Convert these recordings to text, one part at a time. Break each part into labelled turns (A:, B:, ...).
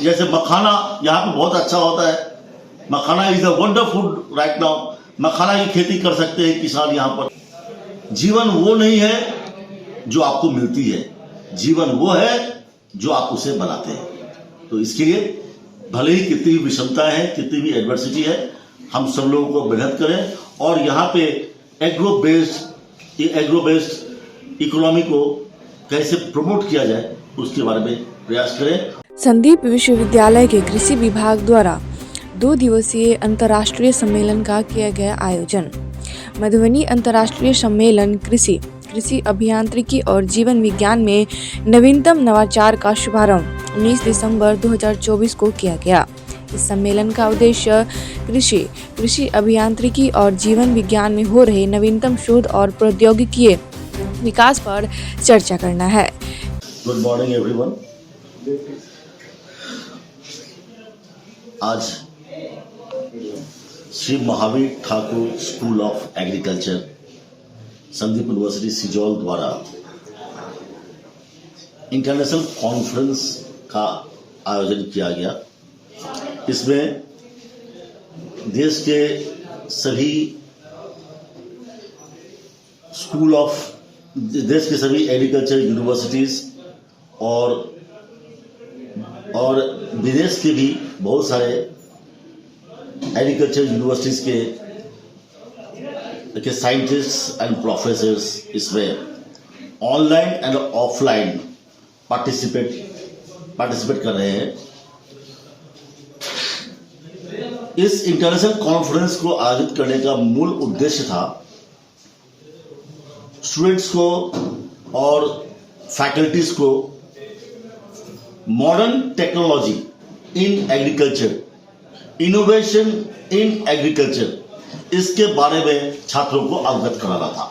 A: जैसे मखाना यहाँ पे बहुत अच्छा होता है। Makhana is a wonder food right now. Makhana की खेती कर सकते हैं किसान यहाँ पर। जीवन वो नहीं है जो आपको मिलती है, जीवन वो है जो आप उसे बनाते हैं। तो इसके लिए भले ही कितनी भी विषमता है, कितनी भी एडवर्सिटी है, हम सब लोगों को मेहनत करें और यहाँ पे एग्रो बेस्ड इकोनॉमी को कैसे प्रमोट किया जाए उसके बारे में प्रयास करें।
B: संदीप विश्वविद्यालय के कृषि विभाग द्वारा 2 दिवसीय अंतर्राष्ट्रीय सम्मेलन का किया गया आयोजन। मधुबनी अंतर्राष्ट्रीय सम्मेलन कृषि अभियांत्रिकी और जीवन विज्ञान में नवीनतम नवाचार का शुभारंभ 19 दिसंबर 2024 को किया गया। इस सम्मेलन का उद्देश्य कृषि अभियांत्रिकी और जीवन विज्ञान में हो रहे नवीनतम शोध और प्रौद्योगिकीय विकास पर चर्चा करना है।
A: Good morning everyone. आज Shri Mahavir Thakur school of agriculture Sandeep university Sijoul द्वारा इंटरनेशनल कॉन्फ्रेंस का आयोजन किया गया। इसमें देश के सभी एग्रीकल्चर यूनिवर्सिटीज और विदेश के भी बहुत सारे एग्रीकल्चर यूनिवर्सिटीज के साइंटिस्ट एंड प्रोफेसर्स इसमें ऑनलाइन एंड ऑफलाइन पार्टिसिपेट कर रहे हैं। इस इंटरनेशनल कॉन्फ्रेंस को आयोजित करने का मूल उद्देश्य था स्टूडेंट्स को और फैकल्टीज को modern technology in agriculture, innovation in agriculture, इसके बारे में छात्रों को अवगत कराना था।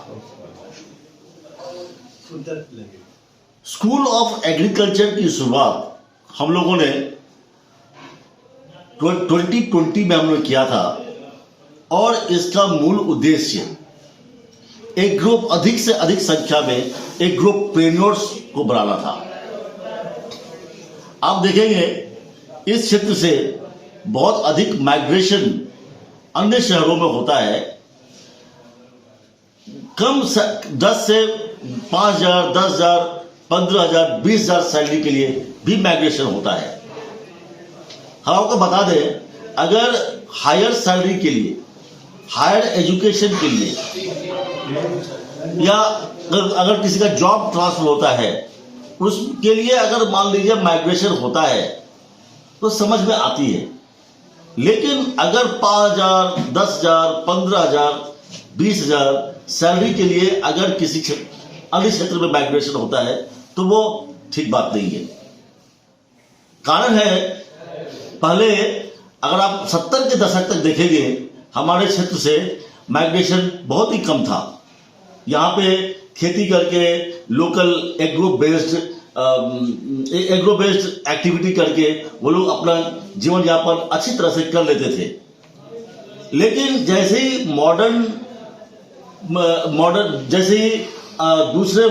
A: स्कूल ऑफ एग्रीकल्चर की शुरुआत हम लोगों ने 2020 में हमने किया था और इसका मूल उद्देश्य एक ग्रुप, अधिक से अधिक संख्या में एक ग्रुप ट्रेनर्स को बनाना था। आप देखेंगे इस क्षेत्र से बहुत अधिक माइग्रेशन अन्य शहरों में होता है। कम 10 से 5,000, 10,000, 15,000, 20,000 सैलरी के लिए भी माइग्रेशन होता है। हम आपको बता दें, अगर हायर सैलरी के लिए, हायर एजुकेशन के लिए या अगर किसी का जॉब ट्रांसफर होता है उसके लिए अगर मान लीजिए माइग्रेशन होता है तो समझ में आती है। लेकिन अगर 5,000, 10,000, 15,000, 20,000 सैलरी के लिए अगर किसी अन्य क्षेत्र में माइग्रेशन होता है तो वो ठीक बात नहीं है। कारण है, पहले अगर आप 70 के दशक तक देखेंगे हमारे क्षेत्र से माइग्रेशन बहुत ही कम था। यहाँ पे खेती करके लोकल एग्रो बेस्ड एक्टिविटी करके वो लोग अपना जीवन यापन अच्छी तरह से कर लेते थे। लेकिन जैसे ही मॉडर्न जैसे ही दूसरे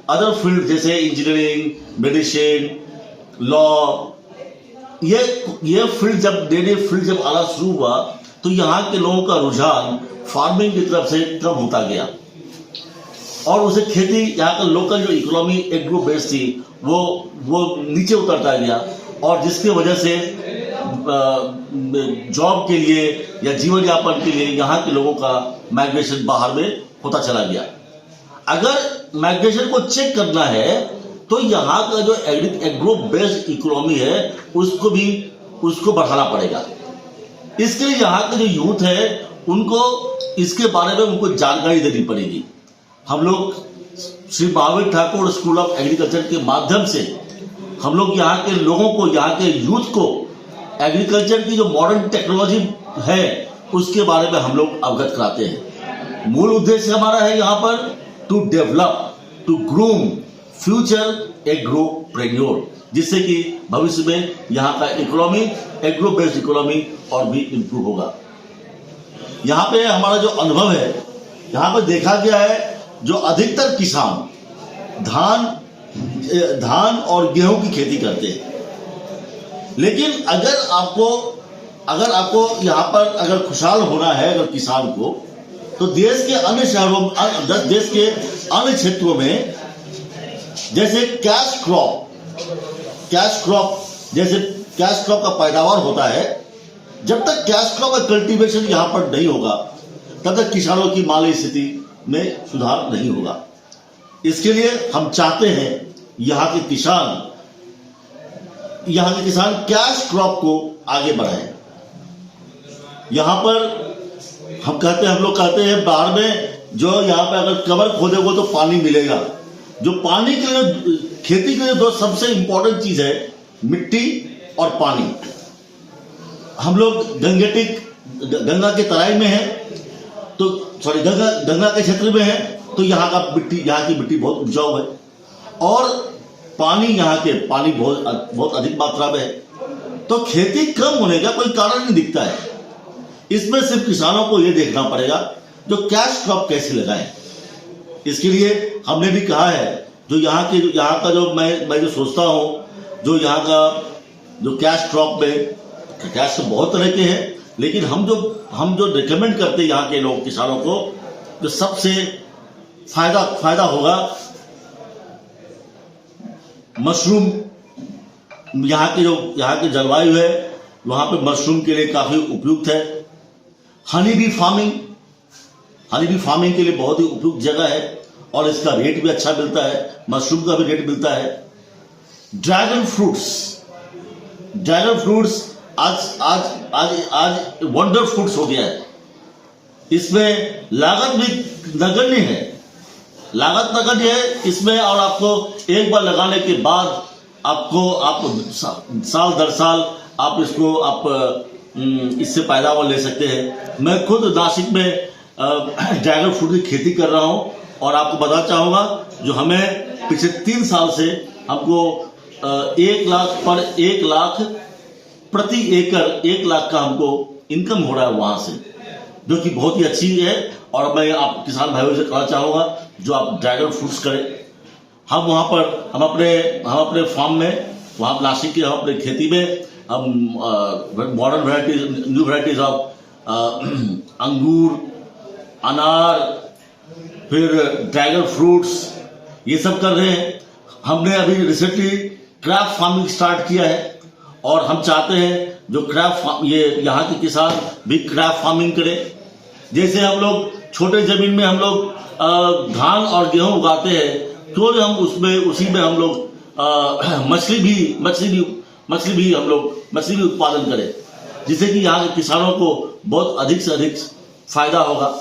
A: अदर फील्ड जैसे इंजीनियरिंग, मेडिसिन, लॉ, ये फील्ड जब आना शुरू हुआ तो यहाँ के लोगों का रुझान फार्मिंग की तरफ से कम होता गया और उसे खेती, यहाँ का लोकल जो इकोनॉमी एग्रो बेस थी वो नीचे उतरता गया और जिसकी वजह से जॉब के लिए या जीवन यापन के लिए यहाँ के लोगों का माइग्रेशन बाहर में होता चला गया। अगर माइग्रेशन को चेक करना है तो यहाँ का जो एग्रो बेस्ड इकोनॉमी है उसको बढ़ाना पड़ेगा। इसके लिए यहाँ के जो यूथ है उनको इसके बारे में उनको जानकारी देनी पड़ेगी। हम लोग Shri Mahavir Thakur school of agriculture के माध्यम से हम लोग यहाँ के लोगों को, यहाँ के यूथ को एग्रीकल्चर की जो मॉडर्न टेक्नोलॉजी है उसके बारे में हम लोग अवगत कराते हैं। मूल उद्देश्य हमारा है यहाँ पर to develop, to groom future agropreneur, जिससे कि भविष्य में यहाँ का इकोनॉमी, एग्रो बेस्ड इकोनॉमी और भी इम्प्रूव होगा। यहाँ पे हमारा जो अनुभव है, यहाँ पे देखा गया है जो अधिकतर किसान धान और गेहूं की खेती करते हैं, लेकिन अगर आपको यहाँ पर अगर खुशहाल होना है अगर किसान को, तो देश के अन्य शहरों, देश के अन्य क्षेत्रों में जैसे कैश क्रॉप का पैदावार होता है, जब तक कैश क्रॉप का कल्टीवेशन यहाँ पर नहीं होगा तब तक किसानों की माली स्थिति में सुधार नहीं होगा। इसके लिए हम चाहते हैं यहाँ के किसान कैश क्रॉप को आगे बढ़ाएं। यहाँ पर हम लोग कहते हैं बाहर में, जो यहाँ पे अगर कमर खोदेगा तो पानी मिलेगा। जो पानी के लिए, खेती के लिए दो सबसे इंपॉर्टेंट चीज है, मिट्टी और पानी। हम लोग गंगा के तराई में है, तो गंगा के क्षेत्र में है, तो यहाँ की मिट्टी बहुत उपजाऊ है और पानी बहुत अधिक मात्रा में है, तो खेती कम होने का कोई कारण नहीं दिखता है। इसमें सिर्फ किसानों को ये देखना पड़ेगा जो कैश क्रॉप कैसे लगाएं। इसके लिए हमने भी कहा है, जो यहाँ का जो मैं जो सोचता हूँ, जो यहाँ का जो कैश क्रॉप में, कैश तो बहुत तरह के हैं, लेकिन हम जो रिकमेंड करते हैं यहाँ के लोग किसानों को, जो सबसे फायदा होगा मशरूम। यहाँ की जलवायु है, वहां पे मशरूम के लिए काफी उपयुक्त है। हनी बी फार्मिंग के लिए बहुत ही उपयुक्त जगह है और इसका रेट भी अच्छा मिलता है, मशरूम का भी रेट मिलता है। ड्रैगन फ्रूट्स आज वंडर फ्रूट्स हो गया है। इसमें लागत भी नगण्य है इसमें, और आपको एक बार लगाने के बाद आप साल दर साल आप इससे पैदावार ले सकते हैं। मैं खुद नासिक में ड्रैगन फ्रूट की खेती कर रहा हूं और आपको बताना चाहूंगा, जो हमें पिछले 3 साल से हमको 1 लाख प्रति एकड़ 1 लाख का हमको इनकम हो रहा है वहां से, जो कि बहुत ही अच्छी है। और मैं आप किसान भाइयों से कहना चाहूंगा, जो आप ड्रैगन फ्रूट्स करें। हम अपने फार्म में, वहां नासिक के हम अपने खेती में हम modern varieties, new varieties of अंगूर, अनार, फिर ड्रैगन फ्रूट्स, ये सब कर रहे हैं। हमने अभी रिसेंटली क्राफ्ट फार्मिंग स्टार्ट किया है और हम चाहते हैं जो यहाँ के किसान भी क्राफ्ट फार्मिंग करें। जैसे हम लोग छोटे जमीन में हम लोग धान और गेहूं उगाते हैं, तो हम उसी में हम लोग मछली भी उत्पादन करें, जिससे कि यहाँ के किसानों को बहुत अधिक से अधिक फायदा होगा।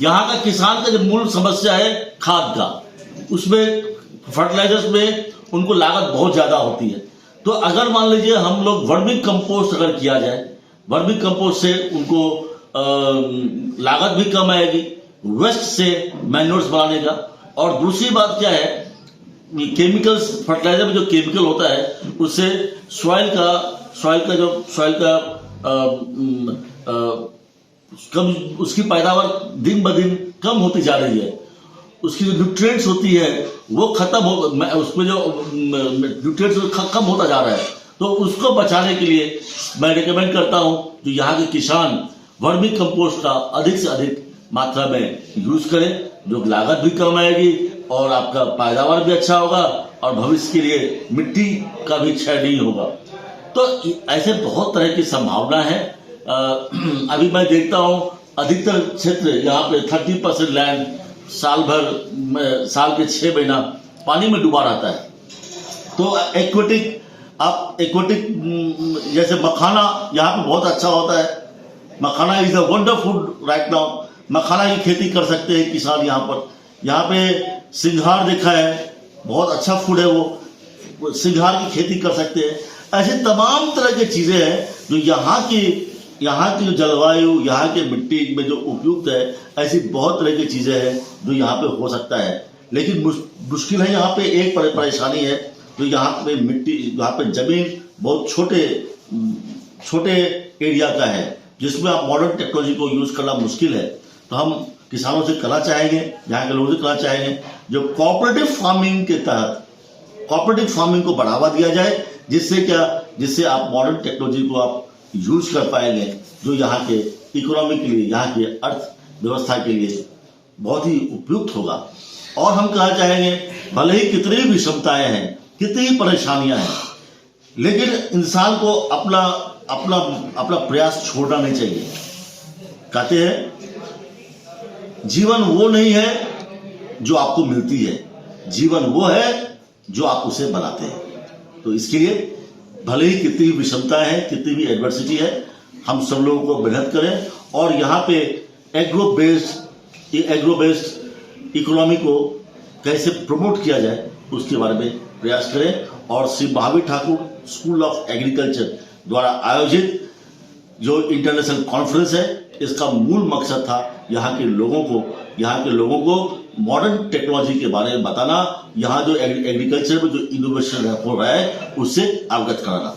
A: यहाँ का किसान का जो मूल समस्या है खाद का, उसमें फर्टिलाइजर्स में उनको लागत बहुत ज्यादा होती है। तो अगर मान लीजिए हम लोग वर्मी कंपोस्ट अगर किया जाए, वर्मी कंपोस्ट से उनको लागत भी कम आएगी, वेस्ट से मैन्योर्स बनाने का। और दूसरी बात क्या है, केमिकल्स, फर्टिलाइजर में जो केमिकल होता है उससे सॉइल का कम, उसकी पैदावार दिन ब दिन कम होती जा रही है। उसकी जो न्यूट्रिएंट्स होती है वो उसमें जो न्यूट्रिएंट्स कम होता जा रहा है। तो उसको बचाने के लिए मैं रिकमेंड करता हूं, जो यहाँ के किसान वर्मी कंपोस्ट का अधिक से अधिक मात्रा में यूज करें, जो लागत भी कम आएगी और आपका पैदावार भी अच्छा होगा और भविष्य के लिए मिट्टी का भी क्षय नहीं होगा। तो ऐसे बहुत तरह की संभावना है। अभी मैं देखता हूं अधिकतर क्षेत्र यहाँ पे 30% लैंड साल के 6 महीना पानी में डूबा रहता है। तो एक्वेटिक जैसे मखाना यहाँ पे बहुत अच्छा होता है। Makhana is a wonder food right now. Makhana की खेती कर सकते हैं किसान यहाँ पर। यहाँ पे सिंघार देखा है, बहुत अच्छा फूड है वो, सिंघार की खेती कर सकते हैं। ऐसे तमाम तरह की चीजें हैं जो यहाँ की जो जलवायु, यहाँ के मिट्टी में जो उपयुक्त है, ऐसी बहुत तरह की चीजें हैं जो यहाँ पे हो सकता है। लेकिन मुश्किल है, यहाँ पे एक परेशानी है, जो यहाँ पे यहाँ पे जमीन बहुत छोटे एरिया का है, जिसमें आप मॉडर्न टेक्नोलॉजी को यूज करना मुश्किल है। तो हम किसानों से कहना चाहेंगे, यहाँ के लोगों से कहना चाहेंगे, जो कोऑपरेटिव फार्मिंग के तहत कोऑपरेटिव फार्मिंग को बढ़ावा दिया जाए, जिससे क्या जिससे आप मॉडर्न टेक्नोलॉजी को आप यूज कर पाएंगे, जो यहाँ के इकोनॉमी के लिए, यहाँ के अर्थव्यवस्था के लिए बहुत ही उपयुक्त होगा। और हम कहना चाहेंगे, भले ही कितनी भी विषमताएं हैं, कितनी ही परेशानियां हैं, लेकिन इंसान को अपना अपना अपना प्रयास छोड़ना नहीं चाहिए। कहते हैं जीवन वो नहीं है जो आपको मिलती है, जीवन वो है जो आप उसे बनाते हैं। तो इसके लिए भले ही कितनी भी विषमताएं हैं, कितनी भी एडवर्सिटी है, हम सब लोगों को मेहनत करें और यहाँ पे एग्रो बेस्ड इकोनॉमी को कैसे प्रमोट किया जाए उसके बारे में प्रयास करें। और Shri Mahavir Thakur school of agriculture द्वारा आयोजित जो इंटरनेशनल कॉन्फ्रेंस है, इसका मूल मकसद था यहाँ के लोगों को मॉडर्न टेक्नोलॉजी के बारे में बताना, यहाँ जो एग्रीकल्चर में जो इनोवेशन हो रहा है उससे अवगत कराना।